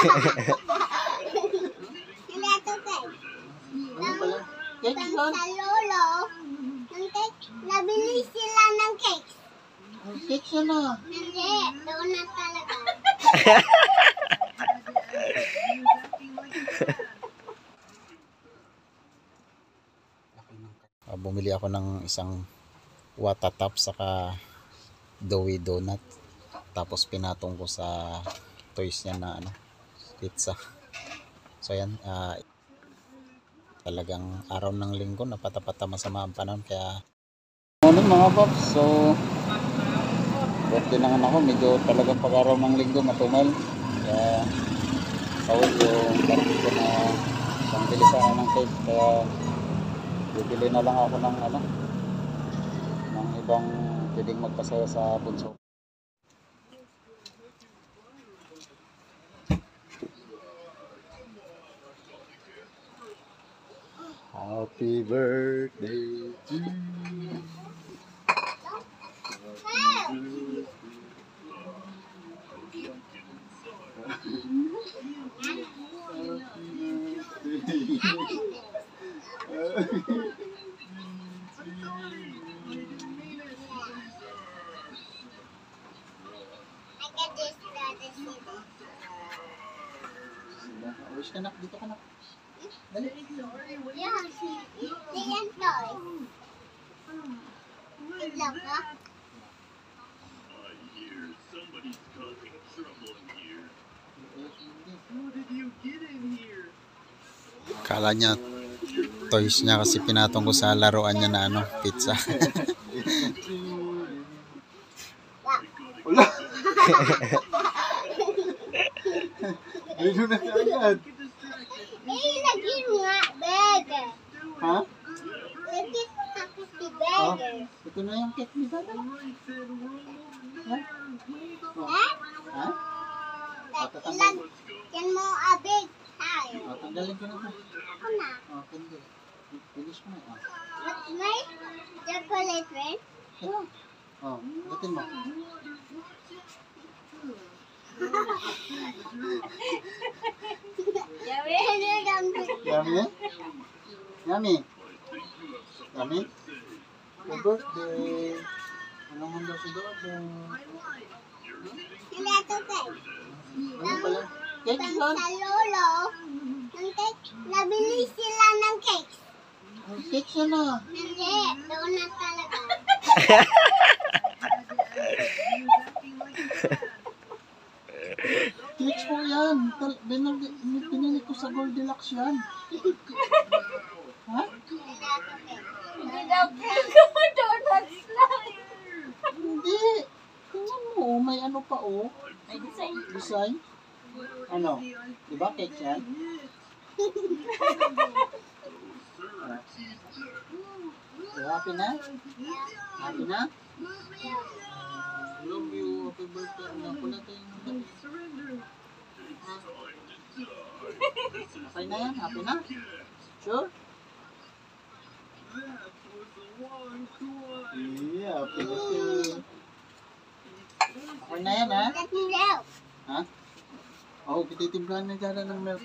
Ano pala? Cake yun? Sa lolo, ng cake, nabili sila ng cake. Cake yun ah. Hindi, donut talaga. Bumili ako ng isang watatap saka doughy donut. Tapos pinatong ko sa toys niya na pizza. So yan, talagang araw ng linggo napatapata masama ang panahon kaya morning mga paps. So birthday ng anak ko, medyo talagang pag-araw ng linggo matumal kaya sawag yung birthday ko na pangbili sa ng cake kaya bibili na lang ako ng ng ibang pwedeng magpasaya sa bunso. Happy birthday to you. Wish ka na, dito ka na. Dali. Yan, yan toy. Itlog ka? Kala niya toys niya kasi pinatong ko sa laruan niya na pizza. Wala. Ayun na agad. Lagyan mo nga, bag. Ha? Lagyan mo nga kasi bag. Ito na yung cake ni Dada. Ha? Ha? Ha? Lagyan mo abig. Ay. Tanggalin ko na ito. Ako na. Hindi. Finish mo na. May chocolate red? Ulitin mo. Yummy? Yummy? Yummy? Happy birthday! Anong handa si Dodo? Hindi ito cake. Ano pala? Cake yun? Sa lolo, ng cake, nabili sila ng cake. Cake yun ah. Hindi, donut talaga. Cakes po yan. Pinili ko sa Goldilocks yan. Ha? Hindi daw cake. Donuts lang. Hindi. Tingnan mo, may ano pa May design. Design? Ano? Diba cake yan? So, happy na? Happy na? Love you. Happy birthday. Ano pala tayong okay na yan? Happy na? Sure? Yeah, happy birthday. Okay na yan ha? Let me know. Ha? Oo, tititimplahan na dyan ng milk.